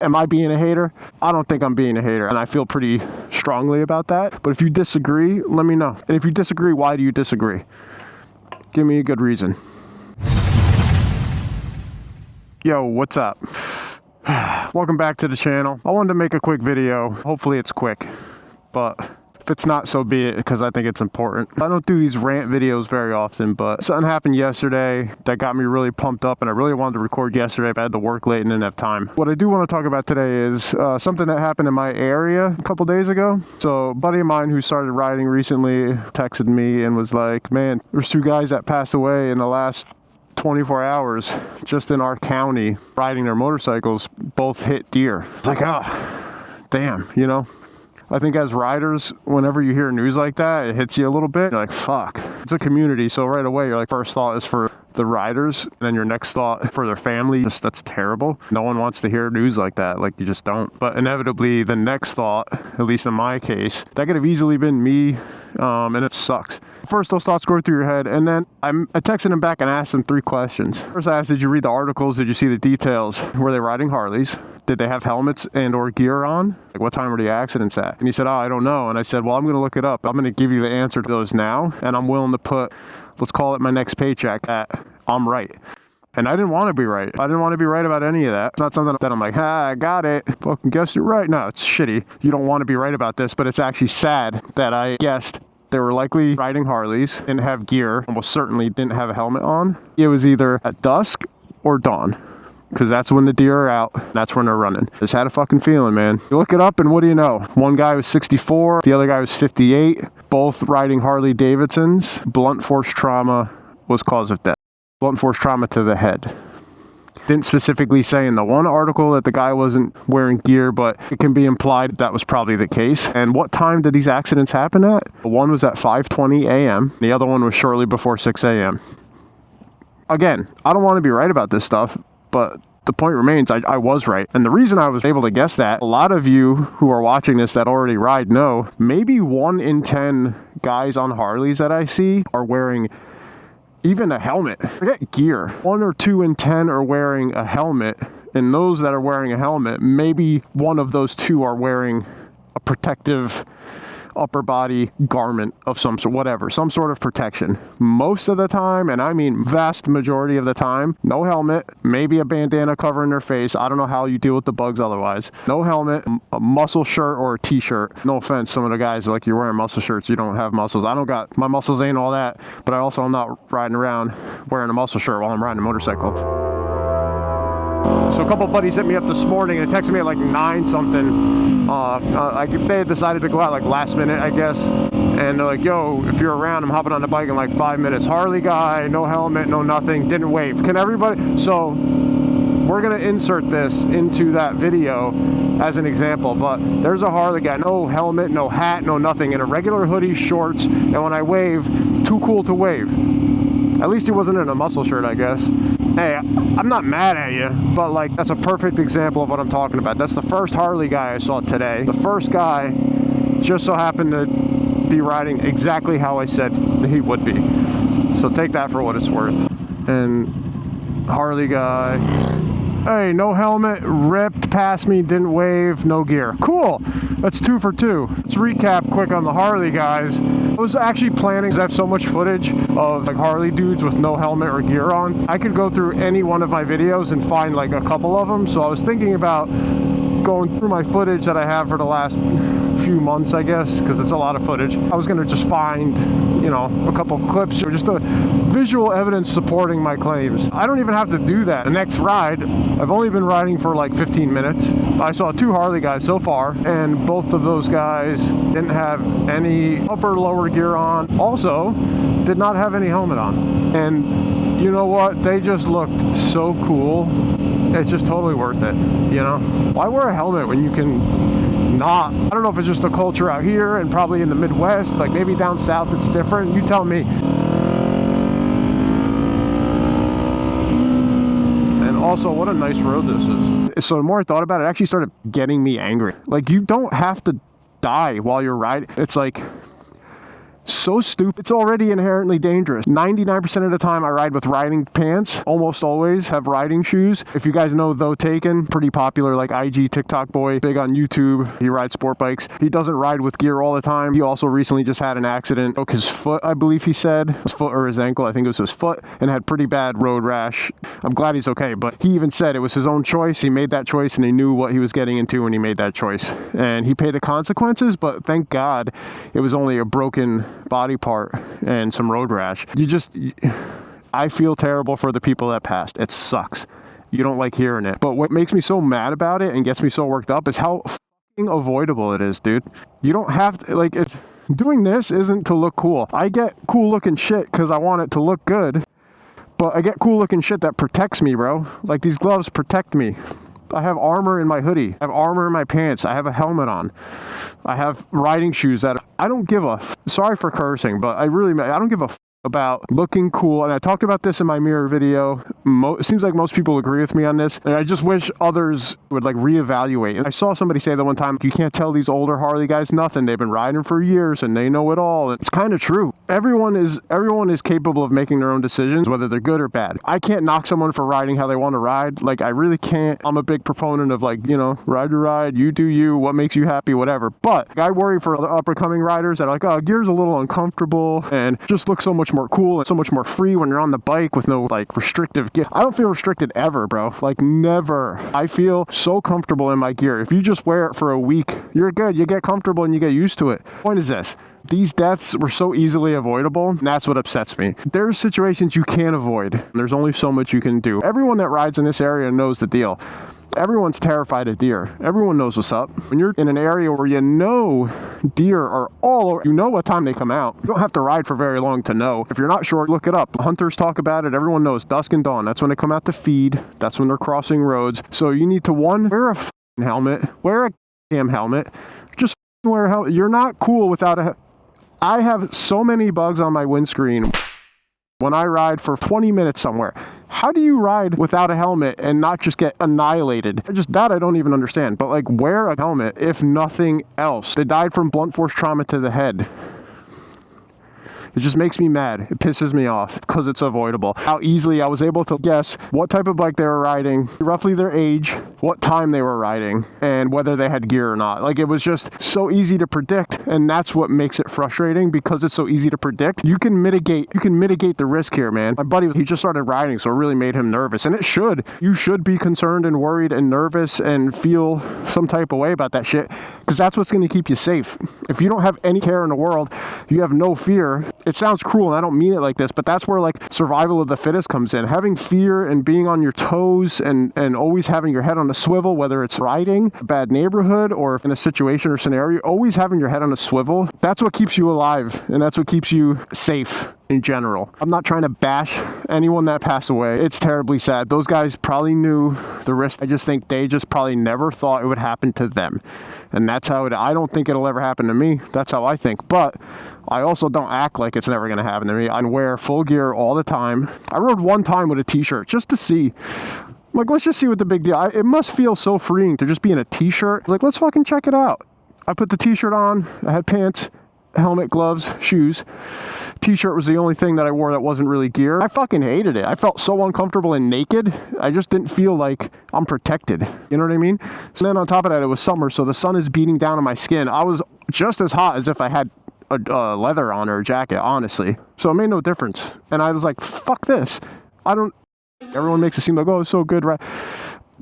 Am I being a hater? I don't think I'm being a hater, and I feel pretty strongly about that. But if you disagree, let me know. And if you disagree, why do you disagree? Give me a good reason. Yo, what's up? Welcome back to the channel. I wanted to make a quick video. Hopefully it's quick, but if it's not, so be it, because I think it's important. I don't do these rant videos very often, but something happened yesterday that got me really pumped up, and I really wanted to record yesterday, but I had to work late and didn't have time. What I do want to talk about today is something that happened in my area a couple days ago. So a buddy of mine who started riding recently texted me and was like, man, there's 2 guys that passed away in the last 24 hours just in our county riding their motorcycles, both hit deer. It's like, oh, damn, you know? I think as riders, whenever you hear news like that, it hits you a little bit. You're like, fuck. It's a community, so right away, your first thought is for the riders, and then your next thought for their family. Just, that's terrible. No one wants to hear news like that. Like, you just don't. But inevitably, the next thought, at least in my case, that could have easily been me, and it sucks. First, those thoughts go through your head, and then I texted him back and asked him 3 questions. First, I asked, did you read the articles? Did you see the details? Were they riding Harleys? Did they have helmets and or gear on? Like, what time were the accidents at? And he said, oh, I don't know. And I said, well, I'm going to look it up. I'm going to give you the answer to those now, and I'm willing to put, let's call it my next paycheck, at I'm right. And I didn't want to be right. I didn't want to be right about any of that. It's not something that I'm like, I got it. Fucking guess you're right. No, it's shitty. You don't want to be right about this, but it's actually sad that I guessed they were likely riding Harleys, didn't have gear, almost certainly didn't have a helmet on. It was either at dusk or dawn, because that's when the deer are out. That's when they're running. Just had a fucking feeling, man. You look it up, and what do you know? One guy was 64, the other guy was 58, both riding Harley Davidsons. Blunt force trauma was cause of death. Blunt force trauma to the head. Didn't specifically say in the one article that the guy wasn't wearing gear, but it can be implied that was probably the case. And what time did these accidents happen at? One was at 5:20 a.m. The other one was shortly before 6 a.m. Again, I don't want to be right about this stuff, but the point remains, I was right. And the reason I was able to guess that, a lot of you who are watching this that already ride know, maybe 1 in 10 guys on Harleys that I see are wearing even a helmet. Forget gear. 1 or 2 in 10 are wearing a helmet, and those that are wearing a helmet, maybe one of those 2 are wearing a protective upper body garment of some sort, whatever, some sort of protection. Most of the time, and I mean vast majority of the time, no helmet, maybe a bandana covering their face. I don't know how you deal with the bugs otherwise. No helmet, a muscle shirt or a t-shirt. No offense, some of the guys are like, you're wearing muscle shirts, you don't have muscles. I don't got, my muscles ain't all that, but I also am not riding around wearing a muscle shirt while I'm riding a motorcycle. So a couple buddies hit me up this morning and texted me at like 9 something. They had decided to go out like last minute, I guess. And they're like, yo, if you're around, I'm hopping on the bike in like 5 minutes. Harley guy, no helmet, no nothing, didn't wave. Can everybody? So we're gonna insert this into that video as an example, but there's a Harley guy, no helmet, no hat, no nothing, in a regular hoodie, shorts, and when I wave, too cool to wave. At least he wasn't in a muscle shirt, I guess. Hey, I'm not mad at you, but like, that's a perfect example of what I'm talking about. That's the first Harley guy I saw today. The first guy just so happened to be riding exactly how I said he would be. So take that for what it's worth. And Harley guy, hey, no helmet, ripped past me, didn't wave, no gear. Cool, that's 2 for 2. Let's recap quick on the Harley guys. I was actually planning, because I have so much footage of like Harley dudes with no helmet or gear on. I could go through any one of my videos and find like a couple of them. So I was thinking about going through my footage that I have for the last few months, I guess, because it's a lot of footage. I was gonna just find, you know, a couple clips or just a visual evidence supporting my claims. I don't even have to do that. The next ride, I've only been riding for like 15 minutes. I saw 2 Harley guys so far, and both of those guys didn't have any upper or lower gear on. Also, did not have any helmet on. And you know what? They just looked so cool. It's just totally worth it, you know? Why wear a helmet when you can not? I don't know if it's just the culture out here and probably in the Midwest, like maybe down south it's different. You tell me. And also, what a nice road this is. So the more I thought about it, it actually started getting me angry. Like, you don't have to die while you're riding. It's like, So stupid. It's already inherently dangerous. 99% of the time I ride with riding pants, almost always have riding shoes. If you guys know Though Taken, pretty popular, like IG TikTok boy, big on YouTube. He rides sport bikes. He doesn't ride with gear all the time. He also recently just had an accident. Broke his foot, I believe he said. His foot or his ankle, I think it was his foot, and had pretty bad road rash. I'm glad he's okay, but he even said it was his own choice. He made that choice and he knew what he was getting into when he made that choice. And he paid the consequences, but thank God it was only a broken body part and some road rash. I feel terrible for the people that passed. It sucks. You don't like hearing it. But what makes me so mad about it and gets me so worked up is how fucking avoidable it is, dude. You don't have to, like, doing this isn't to look cool. I get cool looking shit because I want it to look good, but I get cool looking shit that protects me, bro. Like, these gloves protect me. I have armor in my hoodie. I have armor in my pants. I have a helmet on. I have riding shoes that I don't give a... Sorry for cursing, but I don't give a about looking cool. And I talked about this in my mirror video. It seems like most people agree with me on this, and I just wish others would like reevaluate. And I saw somebody say that one time, you can't tell these older Harley guys nothing. They've been riding for years and they know it all. And it's kind of true. Everyone is capable of making their own decisions, whether they're good or bad. I can't knock someone for riding how they want to ride. Like, I really can't. I'm a big proponent of, like, you know, ride your ride, you do you, what makes you happy, whatever. But I worry for the up and coming riders that are like, oh, gear's a little uncomfortable and just looks so much more cool and so much more free when you're on the bike with no like restrictive gear. I don't feel restricted ever, bro. Like, never. I feel so comfortable in my gear. If you just wear it for a week, you're good. You get comfortable and you get used to it. Point is this: these deaths were so easily avoidable, and that's what upsets me. There's situations you can't avoid. There's only so much you can do. Everyone that rides in this area knows the deal. Everyone's terrified of deer. Everyone knows what's up. When you're in an area where you know deer are all over, you know what time they come out. You don't have to ride for very long to know. If you're not sure, look it up. Hunters talk about it. Everyone knows dusk and dawn. That's when they come out to feed. That's when they're crossing roads. So you need to, one, wear a helmet. Wear a damn helmet. Just wear a helmet. You're not cool without a... I have so many bugs on my windscreen when I ride for 20 minutes somewhere. How do you ride without a helmet and not just get annihilated? Just that I don't even understand. But like, wear a helmet if nothing else. They died from blunt force trauma to the head. It just makes me mad. It pisses me off because it's avoidable. How easily I was able to guess what type of bike they were riding, roughly their age, what time they were riding, and whether they had gear or not. Like, it was just so easy to predict, and that's what makes it frustrating, because it's so easy to predict. You can mitigate the risk here, man. My buddy, he just started riding, so it really made him nervous, and it should. You should be concerned and worried and nervous and feel some type of way about that shit, because that's what's going to keep you safe. If you don't have any care in the world, you have no fear. It sounds cruel, and I don't mean it like this, but that's where like survival of the fittest comes in. Having fear and being on your toes and always having your head on a swivel, whether it's riding, a bad neighborhood, or in a situation or scenario, always having your head on a swivel, that's what keeps you alive, and that's what keeps you safe in general. I'm not trying to bash anyone that passed away. It's terribly sad. Those guys probably knew the risk. I just think they just probably never thought it would happen to them. And that's how I don't think it'll ever happen to me. That's how I think. But I also don't act like it's never going to happen to me. I wear full gear all the time. I rode one time with a t-shirt just to see. Like, let's just see what the big deal. It must feel so freeing to just be in a t-shirt. Like, let's fucking check it out. I put the t-shirt on. I had pants, helmet, gloves, shoes. T-shirt was the only thing that I wore that wasn't really gear. I fucking hated it. I felt so uncomfortable and naked. I just didn't feel like I'm protected. You know what I mean? So then on top of that, it was summer, so the sun is beating down on my skin. I was just as hot as if I had a leather on or a jacket, honestly. So it made no difference. And I was like, fuck this. Everyone makes it seem like, oh, it's so good, right?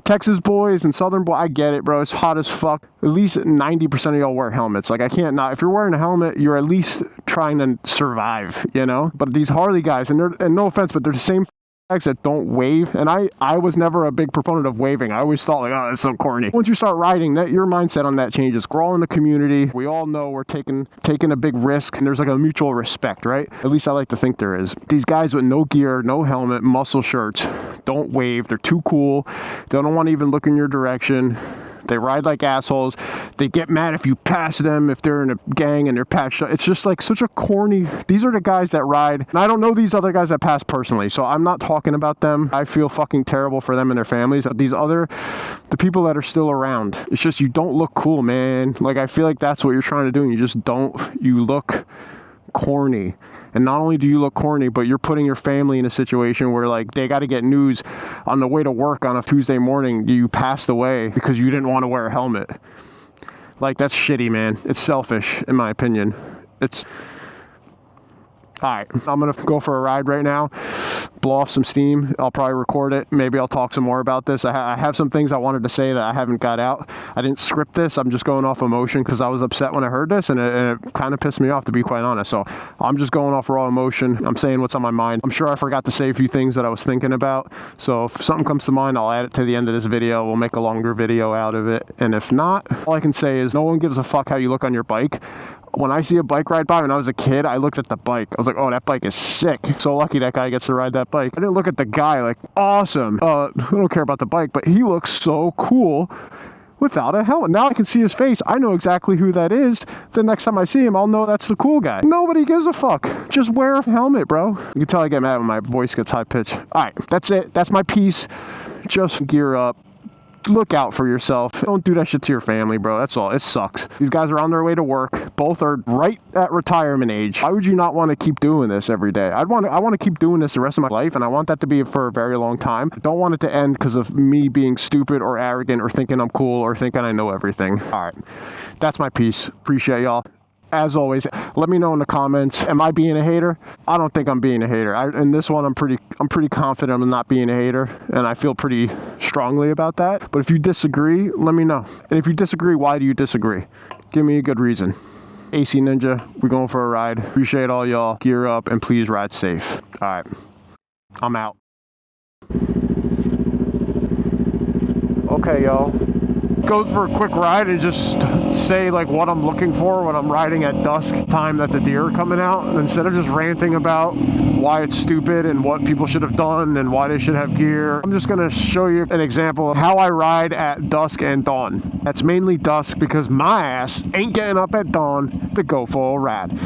Texas boys and Southern boys, I get it, bro. It's hot as fuck. At least 90% of y'all wear helmets. Like, I can't not. If you're wearing a helmet, you're at least trying to survive, you know? But these Harley guys, and no offense, but they're the same guys that don't wave. And I was never a big proponent of waving. I always thought, like, oh, that's so corny. Once you start riding, that your mindset on that changes. We're all in the community. We all know we're taking a big risk, and there's like a mutual respect, right? At least I like to think there is. These guys with no gear, no helmet, muscle shirts, don't wave. They're too cool. They don't want to even look in your direction. They ride like assholes. They get mad if you pass them, if they're in a gang and they're patched up. It's just like such a corny... These are the guys that ride. And I don't know these other guys that pass personally, so I'm not talking about them. I feel fucking terrible for them and their families. The people that are still around. It's just, you don't look cool, man. Like, I feel like that's what you're trying to do, and you just don't. You look corny. And not only do you look corny, but you're putting your family in a situation where, like, they got to get news on the way to work on a Tuesday morning. You passed away because you didn't want to wear a helmet. Like, that's shitty, man. It's selfish, in my opinion. It's... Alright, I'm going to go for a ride right now, blow off some steam. I'll probably record it. Maybe I'll talk some more about this. I have some things I wanted to say that I haven't got out. I didn't script this. I'm just going off emotion because I was upset when I heard this, and it kind of pissed me off, to be quite honest. So I'm just going off raw emotion. I'm saying what's on my mind. I'm sure I forgot to say a few things that I was thinking about. So if something comes to mind, I'll add it to the end of this video. We'll make a longer video out of it. And if not, all I can say is no one gives a fuck how you look on your bike. When I see a bike ride by when I was a kid, I looked at the bike. I was like, oh, that bike is sick. So lucky that guy gets to ride that bike. I didn't look at the guy like, awesome. I don't care about the bike, but he looks so cool without a helmet. Now I can see his face. I know exactly who that is. The next time I see him, I'll know that's the cool guy. Nobody gives a fuck. Just wear a helmet, bro. You can tell I get mad when my voice gets high pitched. All right, that's it. That's my piece. Just gear up. Look out for yourself. Don't do that shit to your family, bro. That's all. It sucks. These guys are on their way to work. Both are right at retirement age. Why would you not want to keep doing this every day? I want to keep doing this the rest of my life, and I want that to be for a very long time. I don't want it to end because of me being stupid or arrogant or thinking I'm cool or thinking I know everything. All right. That's my piece. Appreciate y'all. As always, let me know in the comments, am I being a hater? I don't think I'm being a hater. In this one, I'm pretty confident I'm not being a hater, and I feel pretty strongly about that. But if you disagree, let me know. And if you disagree, why do you disagree? Give me a good reason. AC Ninja, we're going for a ride. Appreciate all y'all. Gear up, and please ride safe. All right, I'm out. Okay, y'all. Goes for a quick ride and just say like what I'm looking for when I'm riding at dusk time that the deer are coming out, and instead of just ranting about why it's stupid and what people should have done and why they should have gear, I'm just gonna show you an example of how I ride at dusk and dawn. That's mainly dusk because my ass ain't getting up at dawn to go for a ride.